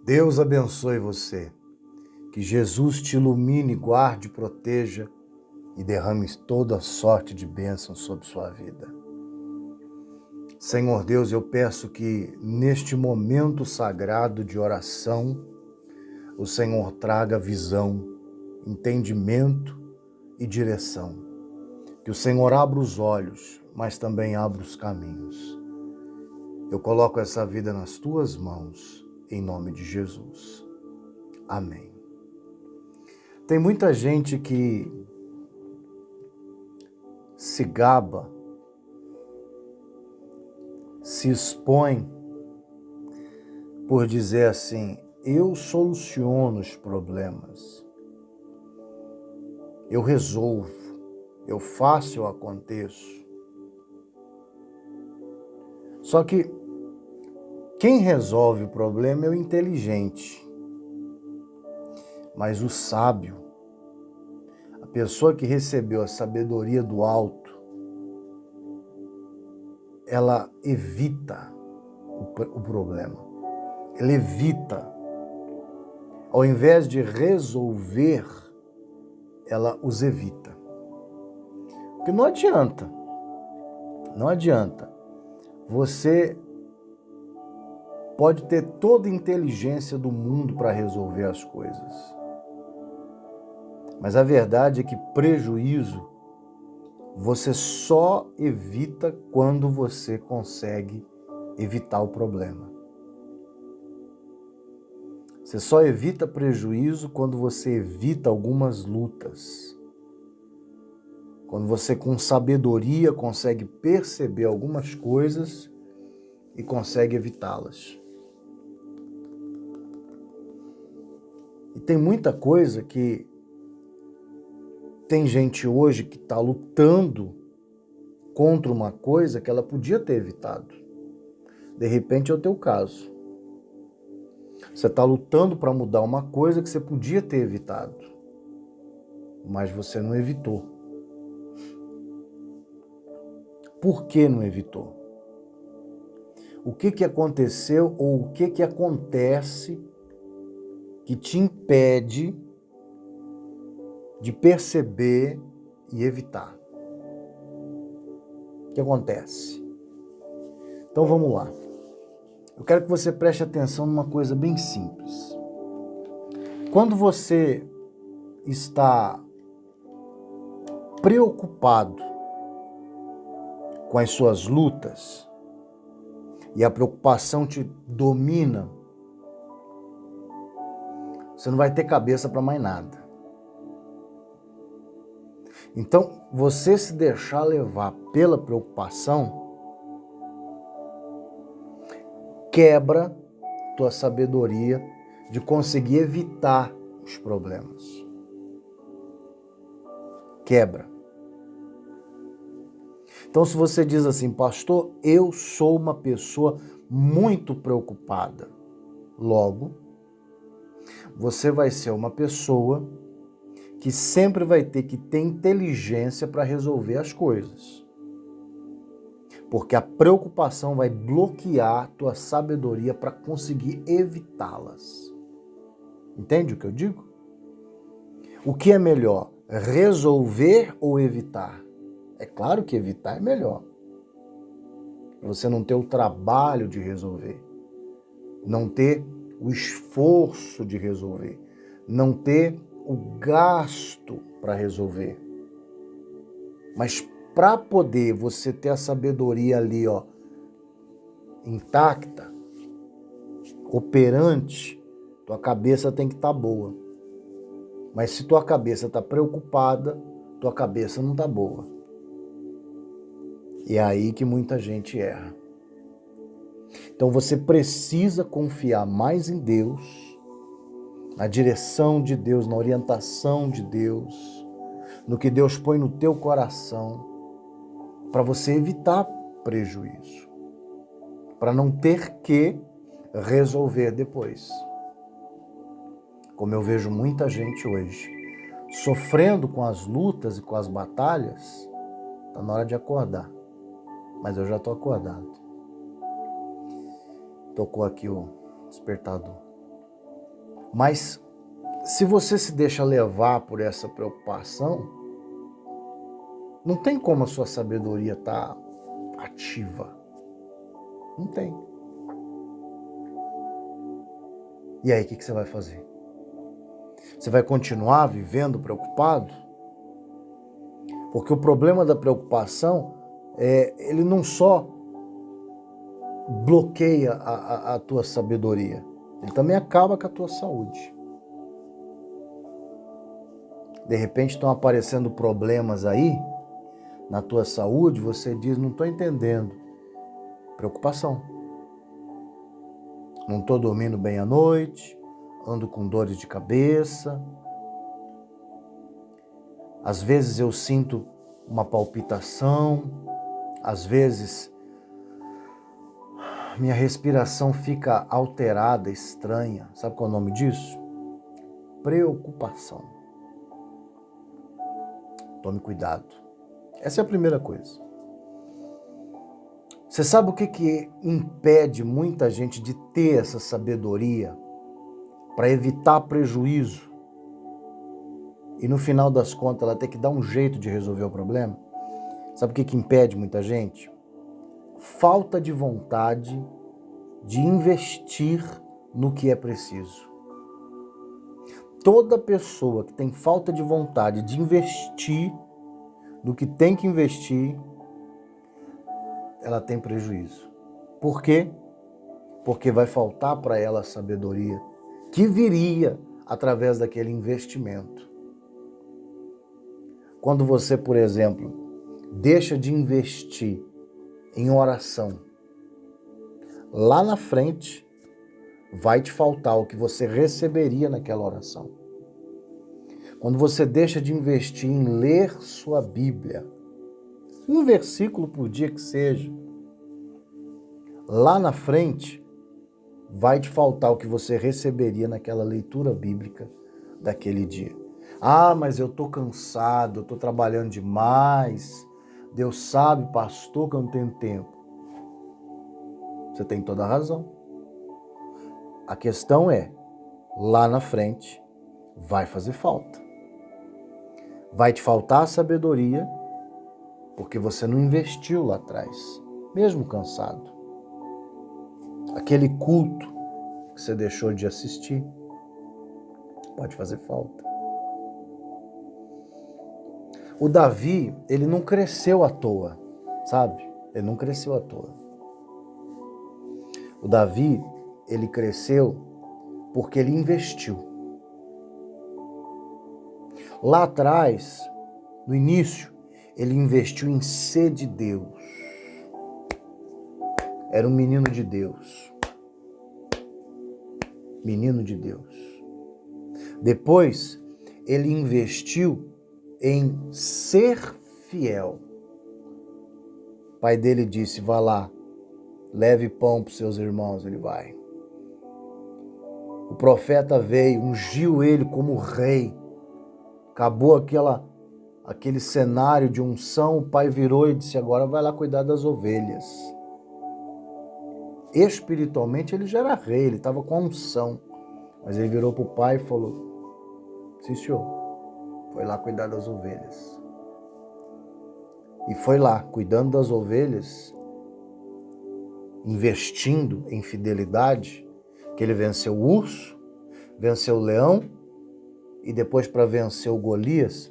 Deus abençoe você. Que Jesus te ilumine, guarde, proteja e derrame toda sorte de bênção sobre sua vida. Senhor Deus, eu peço que neste momento sagrado de oração, o Senhor traga visão, entendimento e direção. Que o Senhor abra os olhos, mas também abra os caminhos. Eu coloco essa vida nas tuas mãos, em nome de Jesus. Amém. Tem muita gente que se gaba, se expõe por dizer assim: eu soluciono os problemas, eu resolvo, eu faço, eu aconteço. Só que quem resolve o problema é o inteligente, mas o sábio, a pessoa que recebeu a sabedoria do alto, ela evita o problema. Ela evita. Ao invés de resolver, ela os evita. Porque não adianta. Você pode ter toda a inteligência do mundo para resolver as coisas. Mas a verdade é que prejuízo você só evita quando você consegue evitar o problema. Você só evita prejuízo quando você evita algumas lutas. Quando você, com sabedoria, consegue perceber algumas coisas e consegue evitá-las. E tem muita coisa que tem gente hoje que está lutando contra uma coisa que ela podia ter evitado. De repente é o teu caso. Você está lutando para mudar uma coisa que você podia ter evitado, mas você não evitou. Por que não evitou? O que aconteceu ou o que acontece que te impede de perceber e evitar? O que acontece? Então vamos lá. Eu quero que você preste atenção numa coisa bem simples. Quando você está preocupado com as suas lutas e a preocupação te domina, você não vai ter cabeça para mais nada. Então, você se deixar levar pela preocupação quebra tua sabedoria de conseguir evitar os problemas. Quebra. Então, se você diz assim: pastor, eu sou uma pessoa muito preocupada, logo, você vai ser uma pessoa que sempre vai ter que ter inteligência para resolver as coisas. Porque a preocupação vai bloquear tua sabedoria para conseguir evitá-las. Entende o que eu digo? O que é melhor, resolver ou evitar? É claro que evitar é melhor. Você não ter o trabalho de resolver, não ter o esforço de resolver, não ter o gasto para resolver. Mas para poder você ter a sabedoria ali, intacta, operante, tua cabeça tem que estar boa. Mas se tua cabeça está preocupada, tua cabeça não está boa. E é aí que muita gente erra. Então você precisa confiar mais em Deus, na direção de Deus, na orientação de Deus, no que Deus põe no teu coração, para você evitar prejuízo, para não ter que resolver depois. Como eu vejo muita gente hoje, sofrendo com as lutas e com as batalhas, está na hora de acordar. Mas eu já estou acordado. Tocou aqui o despertador. Mas se você se deixa levar por essa preocupação, não tem como a sua sabedoria estar ativa. Não tem. E aí, o que você vai fazer? Você vai continuar vivendo preocupado? Porque o problema da preocupação ele não só bloqueia a tua sabedoria, ele também acaba com a tua saúde. De repente estão aparecendo problemas aí na tua saúde, você diz, não estou entendendo. Preocupação. Não estou dormindo bem à noite, ando com dores de cabeça. Às vezes eu sinto uma palpitação, às vezes minha respiração fica alterada, estranha. Sabe qual é o nome disso? Preocupação. Tome cuidado. Essa é a primeira coisa. Você sabe o que impede muita gente de ter essa sabedoria para evitar prejuízo? E no final das contas ela tem que dar um jeito de resolver o problema? Sabe o que impede muita gente? Falta de vontade de investir no que é preciso. Toda pessoa que tem falta de vontade de investir no que tem que investir, ela tem prejuízo. Por quê? Porque vai faltar para ela a sabedoria que viria através daquele investimento. Quando você, por exemplo, deixa de investir em oração, lá na frente vai te faltar o que você receberia naquela oração. Quando você deixa de investir em ler sua Bíblia, um versículo por dia que seja, lá na frente vai te faltar o que você receberia naquela leitura bíblica daquele dia. Ah, mas eu estou cansado, eu estou trabalhando demais. Deus sabe, pastor, que eu não tenho tempo. Você tem toda a razão. A questão é, lá na frente, vai fazer falta. Vai te faltar a sabedoria, porque você não investiu lá atrás, mesmo cansado. Aquele culto que você deixou de assistir, pode fazer falta. O Davi, ele não cresceu à toa, sabe? Ele não cresceu à toa. O Davi, ele cresceu porque ele investiu. Lá atrás, no início, ele investiu em ser de Deus. Era um menino de Deus. Menino de Deus. Depois, ele investiu em ser fiel. O pai dele disse, vá lá, leve pão para os seus irmãos. Ele vai. O profeta veio, ungiu ele como rei. Acabou aquele cenário de unção, o pai virou e disse, agora vai lá cuidar das ovelhas. Espiritualmente ele já era rei, ele estava com a unção. Mas ele virou para o pai e falou, sim senhor, foi lá cuidar das ovelhas. E foi lá, cuidando das ovelhas, investindo em fidelidade, que ele venceu o urso, venceu o leão, e depois para vencer o Golias,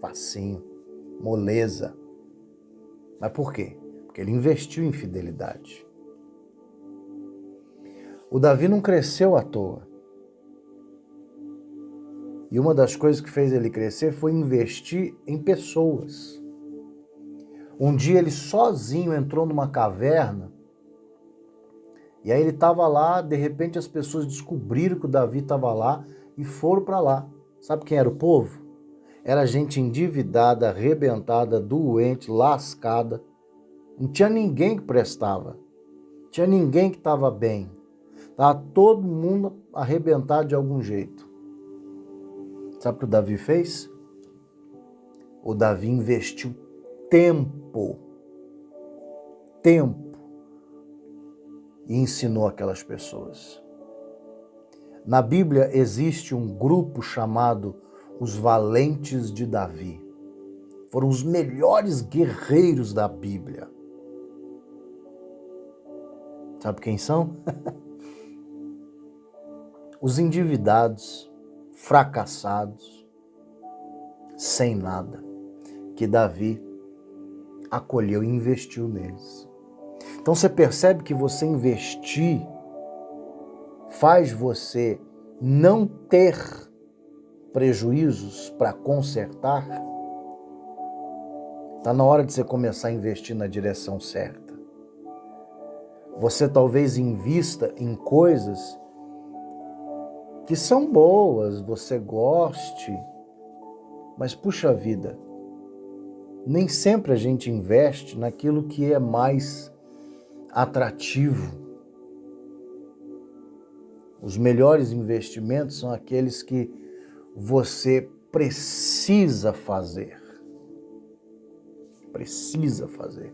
facinho, moleza. Mas por quê? Porque ele investiu em fidelidade. O Davi não cresceu à toa. E uma das coisas que fez ele crescer foi investir em pessoas. Um dia ele sozinho entrou numa caverna, e aí ele estava lá, de repente as pessoas descobriram que o Davi estava lá e foram para lá. Sabe quem era o povo? Era gente endividada, arrebentada, doente, lascada. Não tinha ninguém que prestava. Não tinha ninguém que estava bem. Estava todo mundo arrebentado de algum jeito. Sabe o que o Davi fez? O Davi investiu tempo e ensinou aquelas pessoas. Na Bíblia existe um grupo chamado os Valentes de Davi. Foram os melhores guerreiros da Bíblia. Sabe quem são? Os endividados, fracassados, sem nada, que Davi acolheu e investiu neles. Então você percebe que você investir faz você não ter prejuízos para consertar? Está na hora de você começar a investir na direção certa. Você talvez invista em coisas que são boas, você goste, mas puxa vida, nem sempre a gente investe naquilo que é mais atrativo. Os melhores investimentos são aqueles que você precisa fazer. Precisa fazer.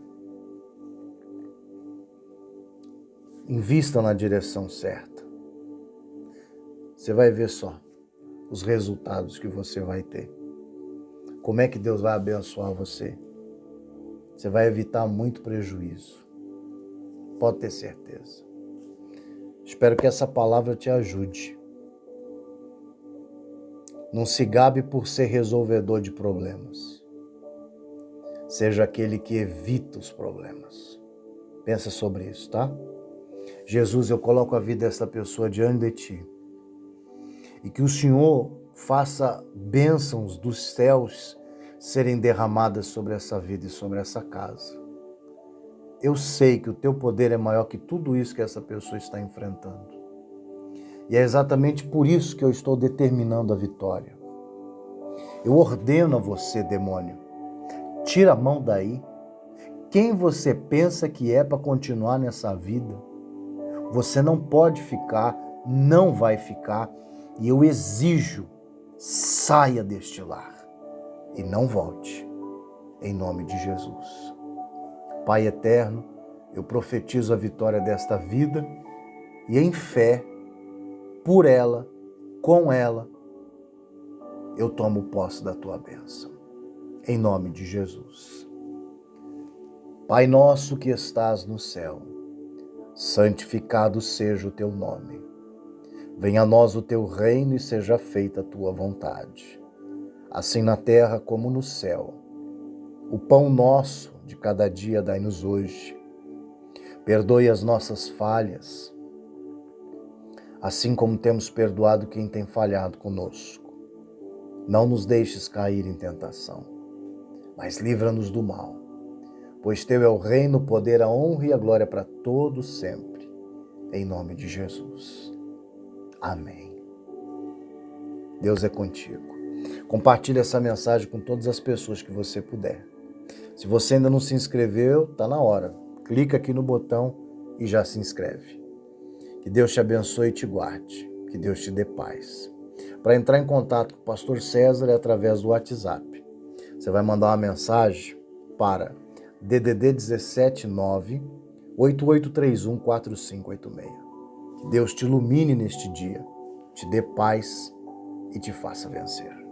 Invista na direção certa. Você vai ver só os resultados que você vai ter. Como é que Deus vai abençoar você? Você vai evitar muito prejuízo. Pode ter certeza. Espero que essa palavra te ajude. Não se gabe por ser resolvedor de problemas. Seja aquele que evita os problemas. Pensa sobre isso, tá? Jesus, eu coloco a vida dessa pessoa diante de ti. E que o Senhor faça bênçãos dos céus serem derramadas sobre essa vida e sobre essa casa. Eu sei que o teu poder é maior que tudo isso que essa pessoa está enfrentando. E é exatamente por isso que eu estou determinando a vitória. Eu ordeno a você, demônio, tira a mão daí. Quem você pensa que é para continuar nessa vida? Você não pode ficar, não vai ficar, e eu exijo, saia deste lar e não volte, em nome de Jesus. Pai eterno, eu profetizo a vitória desta vida e em fé, por ela, com ela, eu tomo posse da tua bênção, em nome de Jesus. Pai nosso que estás no céu, santificado seja o teu nome. Venha a nós o teu reino e seja feita a tua vontade, assim na terra como no céu. O pão nosso de cada dia dai-nos hoje. Perdoe as nossas falhas, assim como temos perdoado quem tem falhado conosco. Não nos deixes cair em tentação, mas livra-nos do mal. Pois teu é o reino, o poder, a honra e a glória para todos sempre. Em nome de Jesus. Amém. Deus é contigo. Compartilhe essa mensagem com todas as pessoas que você puder. Se você ainda não se inscreveu, está na hora. Clica aqui no botão e já se inscreve. Que Deus te abençoe e te guarde. Que Deus te dê paz. Para entrar em contato com o pastor César é através do WhatsApp. Você vai mandar uma mensagem para DDD 179 8831 4586. Que Deus te ilumine neste dia, te dê paz e te faça vencer.